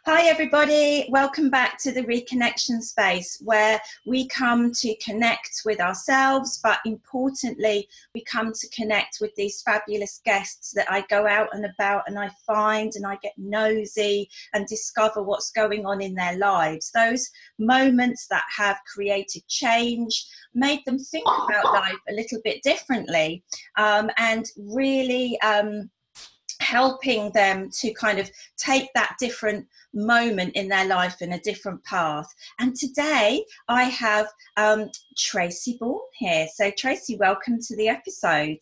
Hi everybody, welcome back to the Reconnection space where we come to connect with ourselves, but importantly we come to connect with these fabulous guests that I go out and about and I find and I get nosy and discover what's going on in their lives. Those moments that have created change, made them think about life a little bit differently, and really helping them to kind of take that different moment in their life in a different path. And today I have Tracey Baum here. So Tracey, welcome to the episode.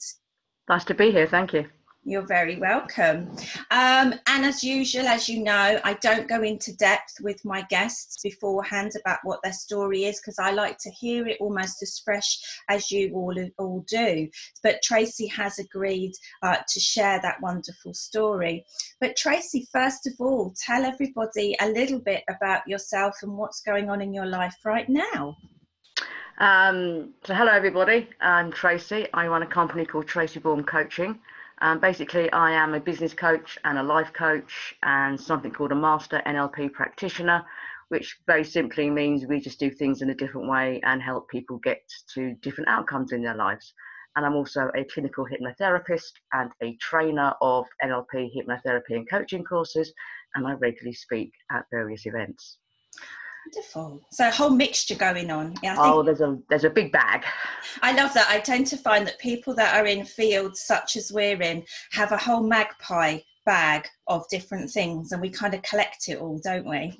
Nice to be here, thank you. You're very welcome. And as usual, as you know, I don't go into depth with my guests beforehand about what their story is because I like to hear it almost as fresh as you all do. But Tracey has agreed to share that wonderful story. But Tracey, first of all, tell everybody a little bit about yourself and what's going on in your life right now. So hello everybody, I'm Tracey. I run a company called Tracey Baum Coaching. Basically, I am a business coach and a life coach and something called a master NLP practitioner, which very simply means we just do things in a different way and help people get to different outcomes in their lives. And I'm also a clinical hypnotherapist and a trainer of NLP hypnotherapy and coaching courses, and I regularly speak at various events. Wonderful. So a whole mixture going on. Yeah, I think there's a big bag. I love that. I tend to find that people that are in fields such as we're in have a whole magpie bag of different things, and we kind of collect it all, don't we?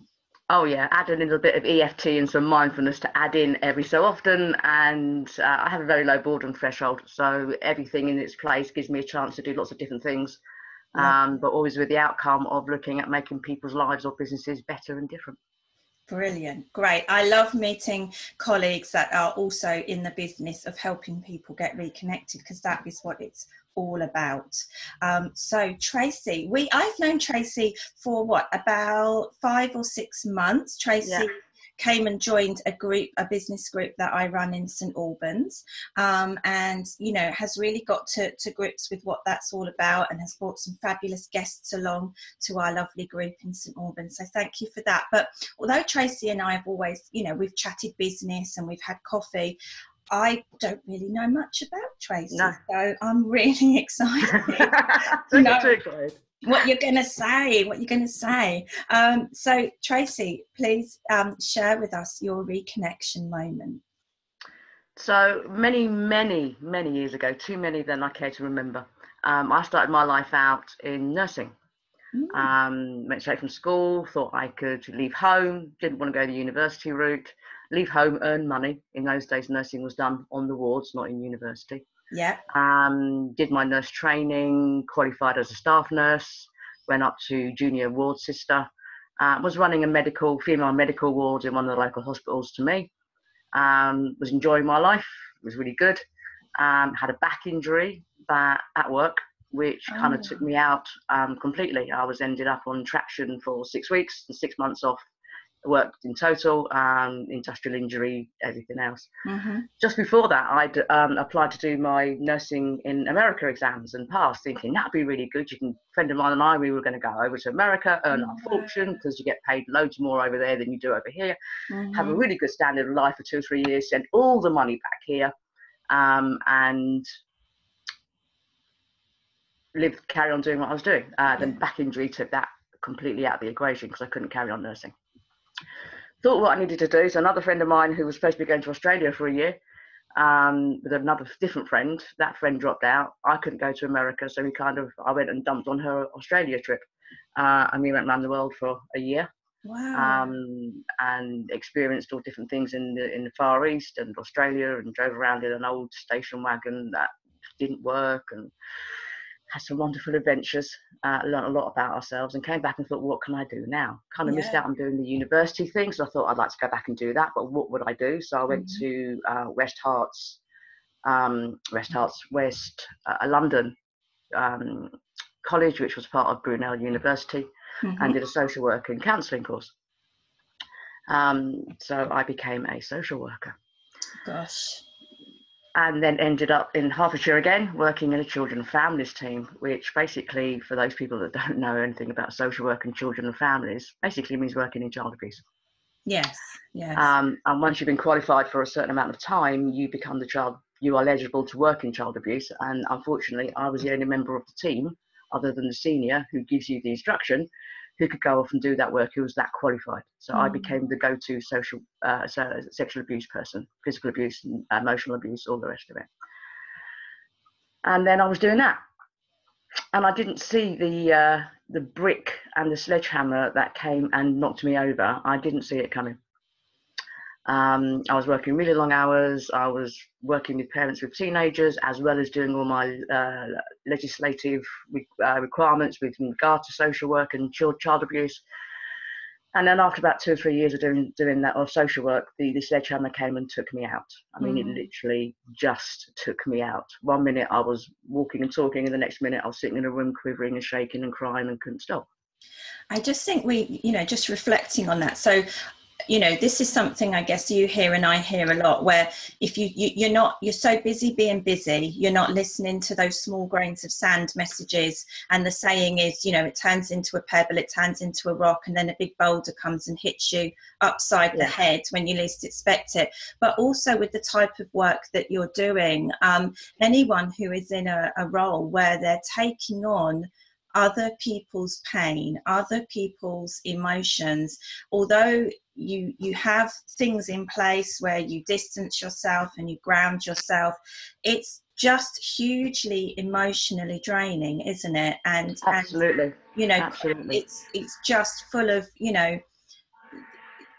Oh yeah, add a little bit of EFT and some mindfulness to add in every so often, and I have a very low boredom threshold, so everything in its place gives me a chance to do lots of different things, but always with the outcome of looking at making people's lives or businesses better and different. Brilliant. Great. I love meeting colleagues that are also in the business of helping people get reconnected, because that is what it's all about. So Tracey, I've known Tracey for about 5 or 6 months. Tracey came and joined a business group that I run in St Albans, and has really got to grips with what that's all about and has brought some fabulous guests along to our lovely group in St Albans. So thank you for that. But although Tracey and I have always, we've chatted business and we've had coffee, I don't really know much about Tracey, so I'm really excited. What you're going to say. So Tracey, please share with us your reconnection moment. So many years ago, too many than I care to remember, I started my life out in nursing. Went straight from school, thought I could leave home, didn't want to go the university route, leave home, earn money. In those days, nursing was done on the wards, not in university. Yeah. Did my nurse training, qualified as a staff nurse, went up to junior ward sister, was running a female medical ward in one of the local hospitals to me. Was enjoying my life, was really good. Had a back injury at work, which kind of took me out completely. I was ended up on traction for 6 weeks and 6 months off. Worked in total, industrial injury, everything else. Just before that, I'd applied to do my nursing in America exams and passed, thinking that'd be really good. A friend of mine and I, we were going to go over to America, earn our fortune, because you get paid loads more over there than you do over here. Have a really good standard of life for 2 or 3 years, send all the money back here, and carry on doing what I was doing. Then back injury took that completely out of the equation because I couldn't carry on nursing. Thought what I needed to do. So another friend of mine who was supposed to be going to Australia for a year, with another different friend, that friend dropped out. I couldn't go to America, so I went and dumped on her Australia trip, and we went around the world for a year. Wow. And experienced all different things in the Far East and Australia, and drove around in an old station wagon that didn't work, and had some wonderful adventures, learned a lot about ourselves, and came back and thought, what can I do now? Kind of missed out on doing the university thing, so I thought I'd like to go back and do that, but what would I do? So I went to West Herts, London college, which was part of Brunel University, and did a social work and counselling course. So I became a social worker. Gosh. And then ended up in Hertfordshire again, working in a children and families team, which basically, for those people that don't know anything about social work and children and families, basically means working in child abuse. Yes, yes. And once you've been qualified for a certain amount of time, you become you are eligible to work in child abuse. And unfortunately, I was the only member of the team, other than the senior, who gives you the instruction, who could go off and do that work, who was that qualified. So I became the go-to sexual abuse person, physical abuse, emotional abuse, all the rest of it. And then I was doing that. And I didn't see the brick and the sledgehammer that came and knocked me over. I didn't see it coming. I was working really long hours. I was working with parents with teenagers, as well as doing all my legislative requirements with regard to social work and child abuse. And then after about 2 or 3 years of doing that of social work, the sledgehammer came and took me out. I mean, it literally just took me out. 1 minute I was walking and talking, and the next minute I was sitting in a room quivering and shaking and crying and couldn't stop. I just think just reflecting on that. So, this is something I guess you hear and I hear a lot, where if you're so busy being busy, you're not listening to those small grains of sand messages. And the saying is, it turns into a pebble, it turns into a rock, and then a big boulder comes and hits you upside the head when you least expect it. But also with the type of work that you're doing, anyone who is in a role where they're taking on other people's pain, other people's emotions, although you have things in place where you distance yourself and you ground yourself, it's just hugely emotionally draining, isn't it? And absolutely, absolutely. It's just full of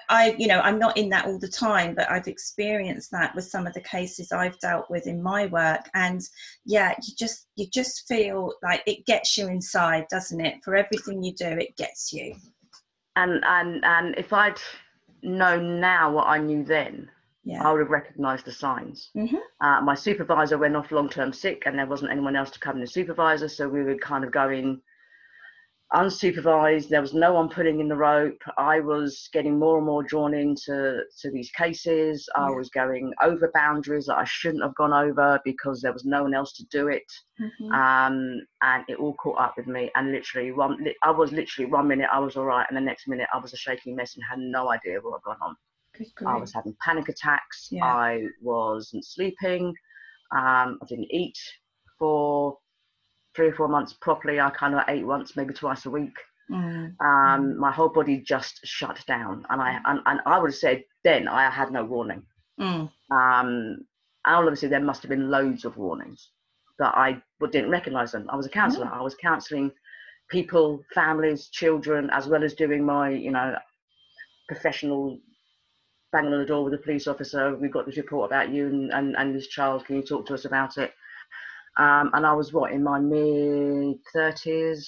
I'm not in that all the time, but I've experienced that with some of the cases I've dealt with in my work. And you just feel like it gets you inside, doesn't it? For everything you do, it gets you. And if I'd known now what I knew then, I would have recognised the signs. My supervisor went off long-term sick, and there wasn't anyone else to come in as supervisor, so we were kind of going unsupervised. There was no one pulling in the rope. I was getting more and more drawn into these cases. I was going over boundaries that I shouldn't have gone over because there was no one else to do it. And it all caught up with me. And literally 1 minute I was all right, and the next minute I was a shaking mess and had no idea what had gone on. I was having panic attacks. I wasn't sleeping. I didn't eat for 3 or 4 months properly. I kind of ate once, maybe twice a week. My whole body just shut down, and I would have said then I had no warning. And obviously there must have been loads of warnings, but I didn't recognise them. I was a counsellor. I was counselling people, families, children, as well as doing my professional banging on the door with a police officer. We've got this report about you and this child. Can you talk to us about it? And I was in my mid-30s,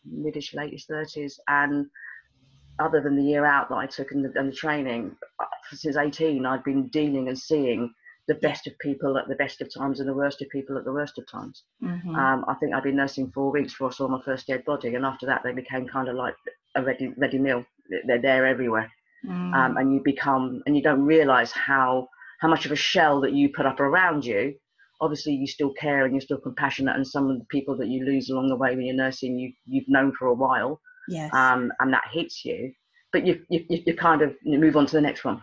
mid-ish, late 30s, and other than the year out that I took and the training, since 18, I'd been dealing and seeing the best of people at the best of times and the worst of people at the worst of times. I think I'd been nursing 4 weeks before I saw my first dead body, and after that they became kind of like a ready meal. They're there everywhere. And you don't realise how much of a shell that you put up around you. Obviously you still care and you're still compassionate, and some of the people that you lose along the way when you're nursing you've known for a while, and that hits you, but you kind of move on to the next one.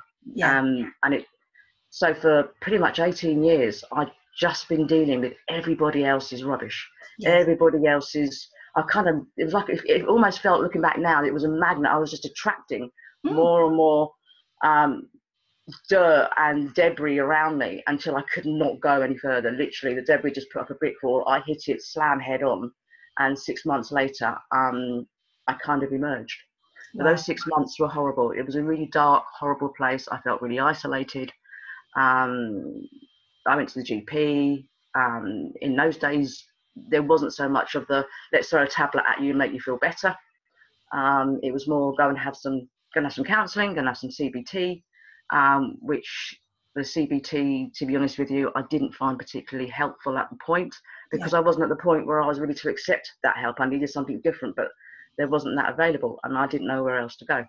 So for pretty much 18 years I'd just been dealing with everybody else's rubbish. Everybody else's, it was like, it almost felt, looking back now, it was a magnet. I was just attracting more and more dirt and debris around me until I could not go any further. Literally, the debris just put up a brick wall. I hit it slam head on, and 6 months later, I kind of emerged. But those 6 months were horrible. It was a really dark, horrible place. I felt really isolated. I went to the GP. In those days, there wasn't so much of the let's throw a tablet at you and make you feel better. It was more go and have some counselling, go and have some CBT. Which the CBT, to be honest with you, I didn't find particularly helpful at the point, because I wasn't at the point where I was ready to accept that help. I needed something different, but there wasn't that available, and I didn't know where else to go.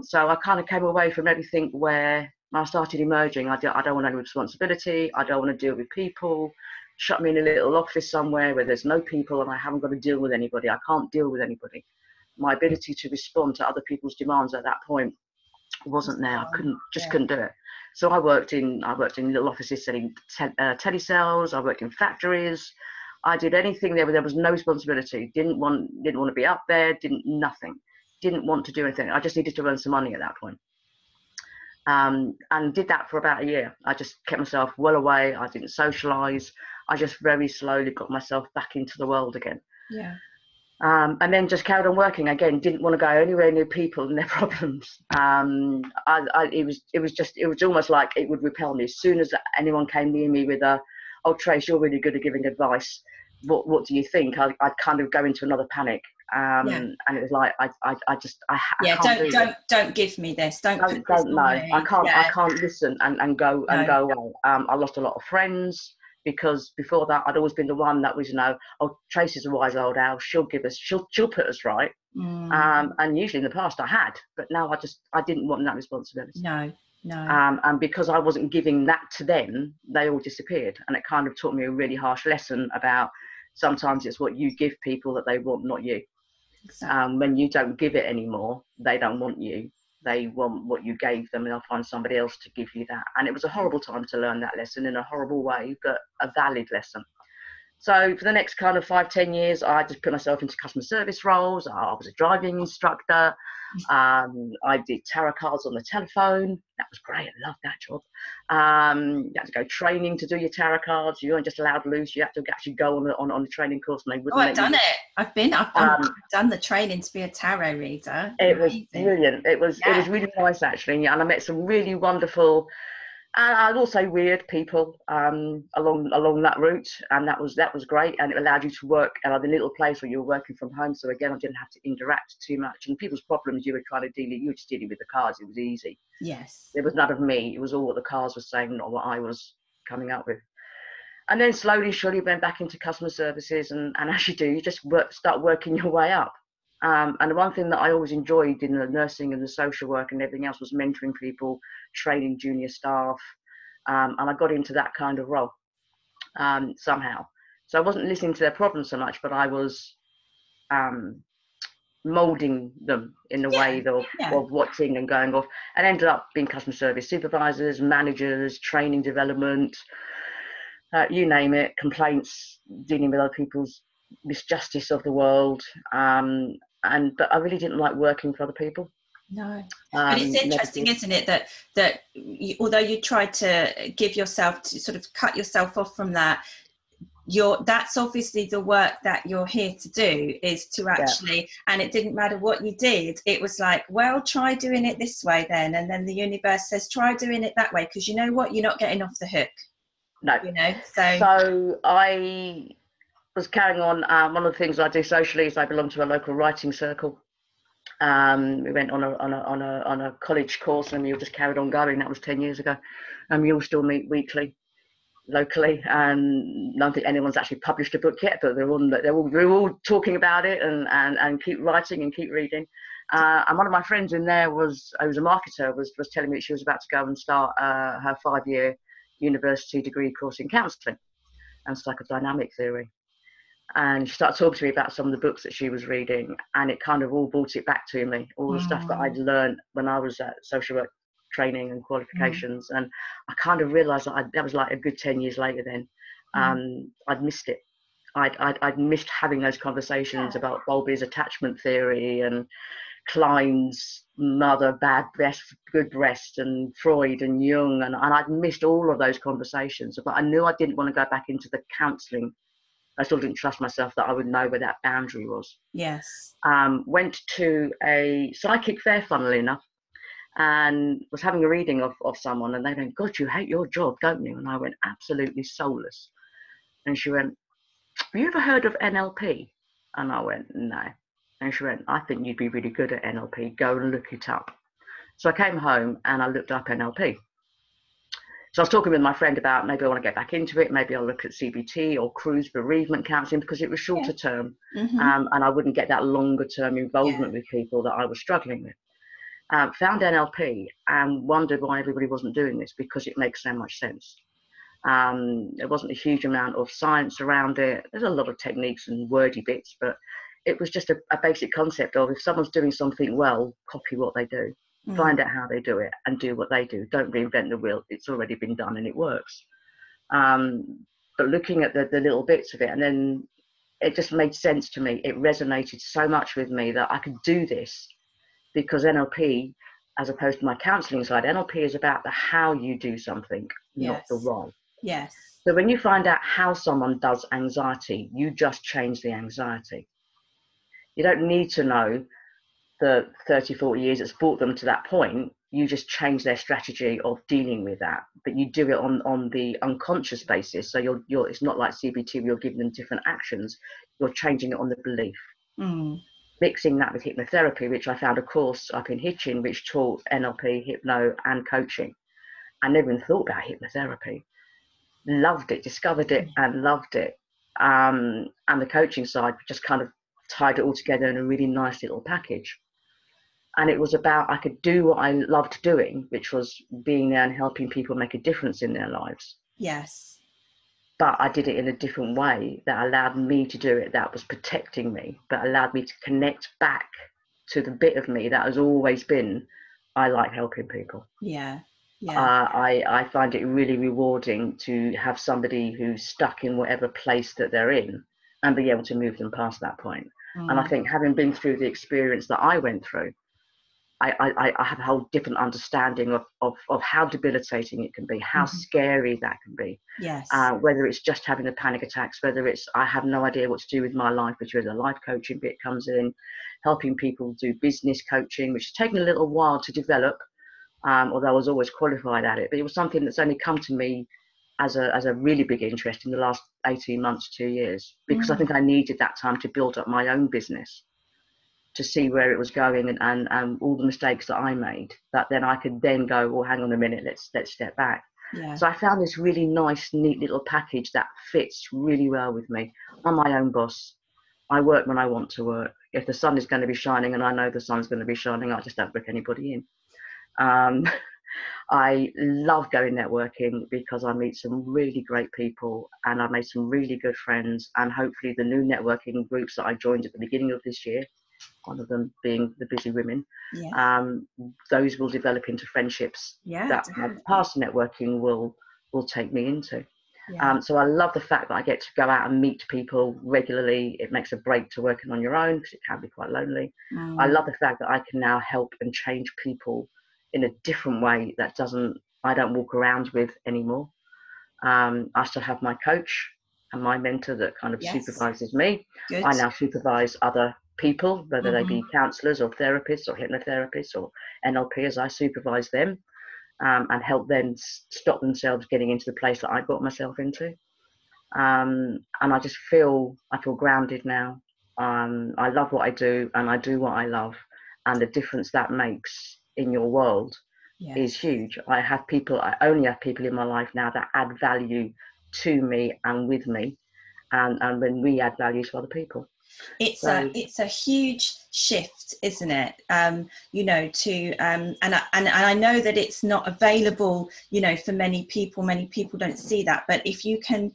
So I kind of came away from everything where I started emerging. I don't want any responsibility. I don't want to deal with people. Shut me in a little office somewhere where there's no people and I haven't got to deal with anybody. I can't deal with anybody. My ability to respond to other people's demands at that point wasn't there. I couldn't do it. So I worked in little offices selling telesales. I worked in factories. I did anything there where there was no responsibility. Didn't want to be up there. Nothing. Didn't want to do anything. I just needed to earn some money at that point. And did that for about a year. I just kept myself well away. I didn't socialise. I just very slowly got myself back into the world again. Yeah. And then just carried on working again. Didn't want to go anywhere near people and their problems. It was almost like it would repel me as soon as anyone came near me with "Oh, Trace, you're really good at giving advice. What do you think?" I'd kind of go into another panic. And it was like don't give me this. Don't know. I can't listen and go away. I lost a lot of friends. Because before that, I'd always been the one that was, "Oh, Tracy's a wise old owl. She'll put us right." And usually in the past I had, but now I didn't want that responsibility. No. And because I wasn't giving that to them, they all disappeared. And it kind of taught me a really harsh lesson about sometimes it's what you give people that they want, not you. Exactly. When you don't give it anymore, they don't want you. They want what you gave them, and they'll find somebody else to give you that. And it was a horrible time to learn that lesson in a horrible way, but a valid lesson. So for the next kind of 5-10 years, I just put myself into customer service roles. I was a driving instructor. I did tarot cards on the telephone. That was great. I loved that job. You had to go training to do your tarot cards. You weren't just allowed loose. You had to actually go on a training course, and they wouldn't. I've done it. I've done the training to be a tarot reader. It was brilliant. It was really nice actually, and I met some really wonderful. And I'd also weird people along that route, and that was great, and it allowed you to work at a little place where you were working from home. So again, I didn't have to interact too much, and people's problems you were just dealing with the cards. It was easy. Yes. There was none of me. It was all what the cards were saying, not what I was coming up with. And then slowly, surely, went back into customer services, and as you do, you just start working your way up. And the one thing that I always enjoyed in the nursing and the social work and everything else was mentoring people, training junior staff. And I got into that kind of role somehow. So I wasn't listening to their problems so much, but I was moulding them in the way of watching and going off, and ended up being customer service supervisors, managers, training development, you name it, complaints, dealing with other people's misjustice of the world. But I really didn't like working for other people. No, but it's interesting, isn't it, that although you tried to give yourself to sort of cut yourself off from that, that's obviously the work that you're here to do, is to actually, and it didn't matter what you did. It was like, well, try doing it this way then, and then the universe says, try doing it that way, because you know what, you're not getting off the hook. No, so I was carrying on. One of the things I do socially is I belong to a local writing circle. We went on a college course, and we all just carried on going. That was 10 years ago, and we all still meet weekly, locally. And I don't think anyone's actually published a book yet, but we're all talking about it and keep writing and keep reading. And one of my friends in there who was a marketer, was telling me that she was about to go and start her 5-year university degree course in counselling and psychodynamic theory. And she started talking to me about some of the books that she was reading, and it kind of all brought it back to me, all the stuff that I'd learned when I was at social work training and qualifications. And I kind of realised that was like a good 10 years later then. I'd missed it. I'd missed having those conversations about Bowlby's attachment theory and Klein's mother, bad breast, good breast, and Freud and Jung, and I'd missed all of those conversations. But I knew I didn't want to go back into the counselling. I still didn't trust myself that I would know where that boundary was. Yes. Went to a psychic fair, funnily enough, and was having a reading of someone, and they went, "God, you hate your job, don't you?" And I went, "Absolutely soulless." And she went, "Have you ever heard of NLP?" And I went, "No." And she went, "I think you'd be really good at NLP. Go and look it up." So I came home and I looked up NLP. So I was talking with my friend about maybe I want to get back into it. Maybe I'll look at CBT or cruise bereavement counselling, because it was shorter term, and I wouldn't get that longer term involvement with people that I was struggling with. found NLP and wondered why everybody wasn't doing this, because it makes so much sense. There wasn't a huge amount of science around it. There's a lot of techniques and wordy bits, but it was just a basic concept of, if someone's doing something well, copy what they do, find out how they do it and do what they do. Don't reinvent the wheel. It's already been done and it works. But looking at the little bits of it, and then it just made sense to me. It resonated so much with me that I could do this, because NLP, as opposed to my counselling side, NLP is about the how you do something, not the why. Yes. So when you find out how someone does anxiety, you just change the anxiety. You don't need to know the 30, 40 years that's brought them to that point. You just change their strategy of dealing with that. But you do it on the unconscious basis. So you're it's not like CBT where you're giving them different actions. You're changing it on the belief. Mixing that with hypnotherapy, which I found a course up in Hitchin, which taught NLP, hypno and coaching. I never even thought about hypnotherapy. Loved it, discovered it and loved it. And the coaching side just kind of tied it all together in a really nice little package. And it was about, I could do what I loved doing, which was being there and helping people make a difference in their lives. Yes. But I did it in a different way that allowed me to do it, that was protecting me, but allowed me to connect back to the bit of me that has always been, I like helping people. Yeah. I find it really rewarding to have somebody who's stuck in whatever place that they're in and be able to move them past that point. And I think, having been through the experience that I went through, I have a whole different understanding of how debilitating it can be, how scary that can be. Yes. Whether it's just having the panic attacks, whether it's I have no idea what to do with my life, which is a life coaching bit comes in, helping people do business coaching, which has taken a little while to develop. Although I was always qualified at it, but it was something that's only come to me as a really big interest in the last 18 months, 2 years, because I think I needed that time to build up my own business, to see where it was going and all the mistakes that I made, that then I could then go, well, hang on a minute, let's step back. Yeah. So I found this really nice, neat little package that fits really well with me. I'm my own boss. I work when I want to work. If the sun is going to be shining and I know the sun's going to be shining, I just don't book anybody in. I love going networking because I meet some really great people and I've made some really good friends, and hopefully the new networking groups that I joined at the beginning of this year, one of them being the Busy Women, those will develop into friendships that my past networking will take me into. So I love the fact that I get to go out and meet people regularly. It makes a break to working on your own because it can be quite lonely. I love the fact that I can now help and change people in a different way that I don't walk around with anymore. I still have my coach and my mentor that kind of supervises me. Good. I now supervise other people, whether they be counsellors or therapists or hypnotherapists or NLPs. I supervise them and help them stop themselves getting into the place that I got myself into. And I just feel grounded now. I love what I do and I do what I love, and the difference that makes in your world is huge. I only have people in my life now that add value to me and with me, and when we add value to other people. It's a huge shift, isn't it? You know, to and I know that it's not available, you know, for many people. Many people don't see that, but if you can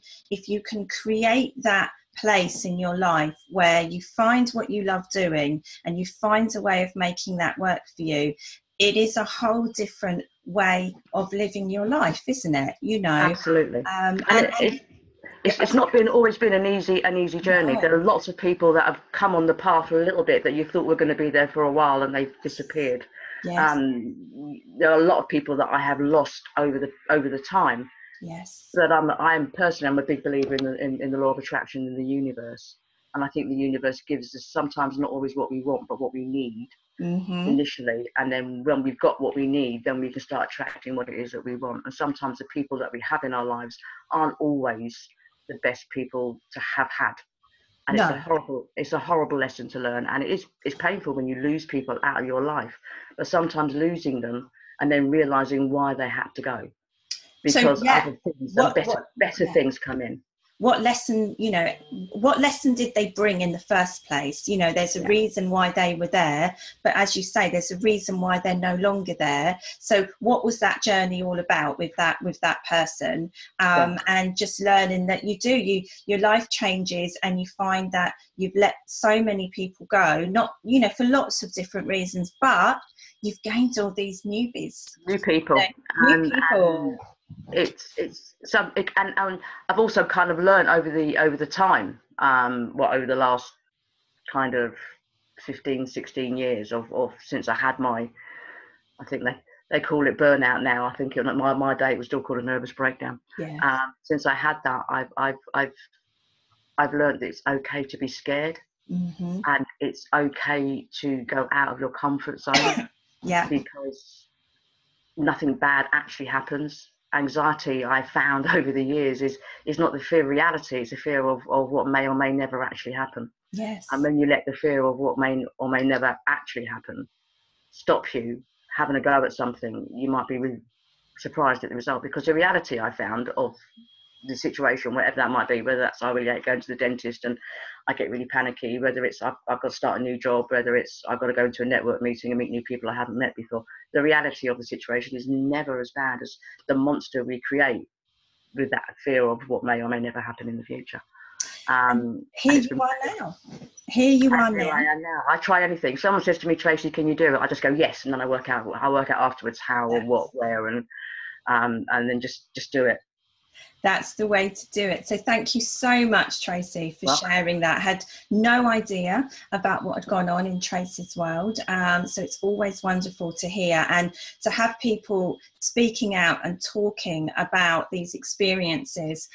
create that place in your life where you find what you love doing and you find a way of making that work for you, it is a whole different way of living your life, isn't it? You know, absolutely. It's not always been an easy journey. No. There are lots of people that have come on the path for a little bit that you thought were going to be there for a while and they've disappeared. Yes. There are a lot of people that I have lost over the time. Yes. But I'm a big believer in the law of attraction in the universe, and I think the universe gives us sometimes not always what we want, but what we need initially, and then when we've got what we need, then we can start attracting what it is that we want. And sometimes the people that we have in our lives aren't always the best people to have had, and it's a horrible lesson to learn, and it's painful when you lose people out of your life, but sometimes losing them and then realizing why they had to go, because other things better things come in. what lesson, you know, what lesson did they bring in the first place? You know, there's a reason why they were there, but as you say, there's a reason why they're no longer there. So what was that journey all about with that person? And just learning that your life changes, and you find that you've let so many people go, not, you know, for lots of different reasons, but you've gained all these new people, new people. And I've also kind of learned over the time, over the last kind of 15-16 years of since I had my, I think they call it burnout now. I think my day it was still called a nervous breakdown. Since I had that, I've learned that it's okay to be scared, and it's okay to go out of your comfort zone. Because nothing bad actually happens. Anxiety, I found over the years, is not the fear of reality, it's the fear of what may or may never actually happen. And when you let the fear of what may or may never actually happen stop you having a go at something, you might be really surprised at the result. Because the reality I found of the situation, whatever that might be, whether that's I really hate going to the dentist and I get really panicky, whether it's I've got to start a new job, whether it's I've got to go into a network meeting and meet new people I haven't met before, the reality of the situation is never as bad as the monster we create with that fear of what may or may never happen in the future. Here you are now. I am now. I try anything. Someone says to me, Tracey, can you do it? I just go yes, and then I work out afterwards how or what, where, and then just do it. That's the way to do it. So thank you so much, Tracey, for sharing that. I had no idea about what had gone on in Tracey's world. So it's always wonderful to hear, and to have people speaking out and talking about these experiences,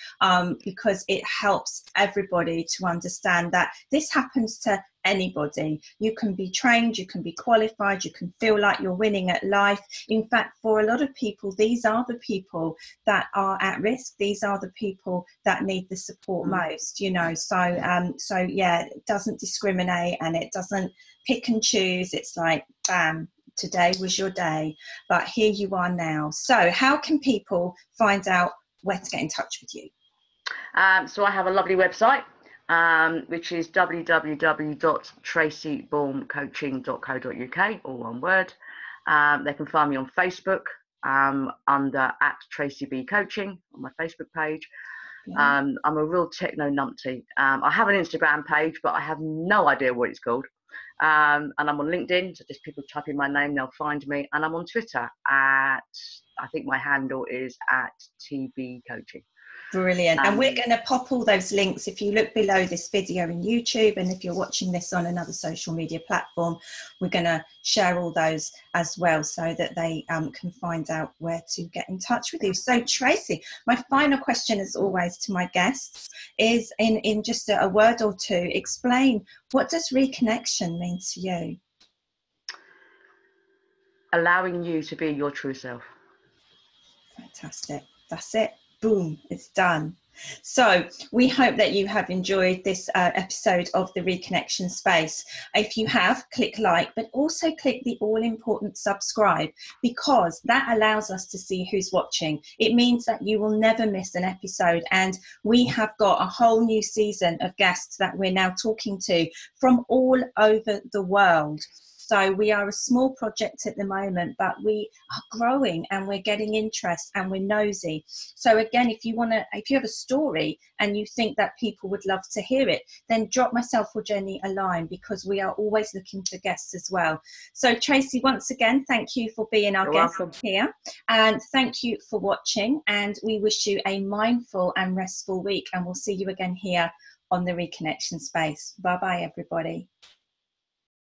because it helps everybody to understand that this happens to anybody. You can be trained, you can be qualified, you can feel like you're winning at life. In fact, for a lot of people, these are the people that are at risk. These are the people that need the support most, you know. So yeah, it doesn't discriminate, and it doesn't pick and choose. It's like, bam, today was your day, but here you are now. So how can people find out where to get in touch with you? So I have a lovely website, which is www.traceybaumcoaching.co.uk, all one word. They can find me on Facebook under @TraceyB Coaching on my Facebook page. I'm a real techno numpty. I have an Instagram page, but I have no idea what it's called. And I'm on LinkedIn, so just people type in my name, they'll find me. And I'm on Twitter I think my handle is @TB Coaching. Brilliant. And we're going to pop all those links if you look below this video in YouTube, and if you're watching this on another social media platform, we're going to share all those as well, so that they can find out where to get in touch with you. So Tracey, my final question as always to my guests is, in just a word or two, explain, what does reconnection mean to you? Allowing you to be your true self. Fantastic. That's it. Boom, it's done. So we hope that you have enjoyed this episode of the Reconnection Space. If you have, click like, but also click the all-important subscribe, because that allows us to see who's watching. It means that you will never miss an episode, and we have got a whole new season of guests that we're now talking to from all over the world. So we are a small project at the moment, but we are growing, and we're getting interest, and we're nosy. So again, if you have a story and you think that people would love to hear it, then drop myself or Jenny a line, because we are always looking for guests as well. So Tracey, once again, thank you for being our guest here, and thank you for watching, and we wish you a mindful and restful week, and we'll see you again here on the Reconnection Space. Bye bye, everybody.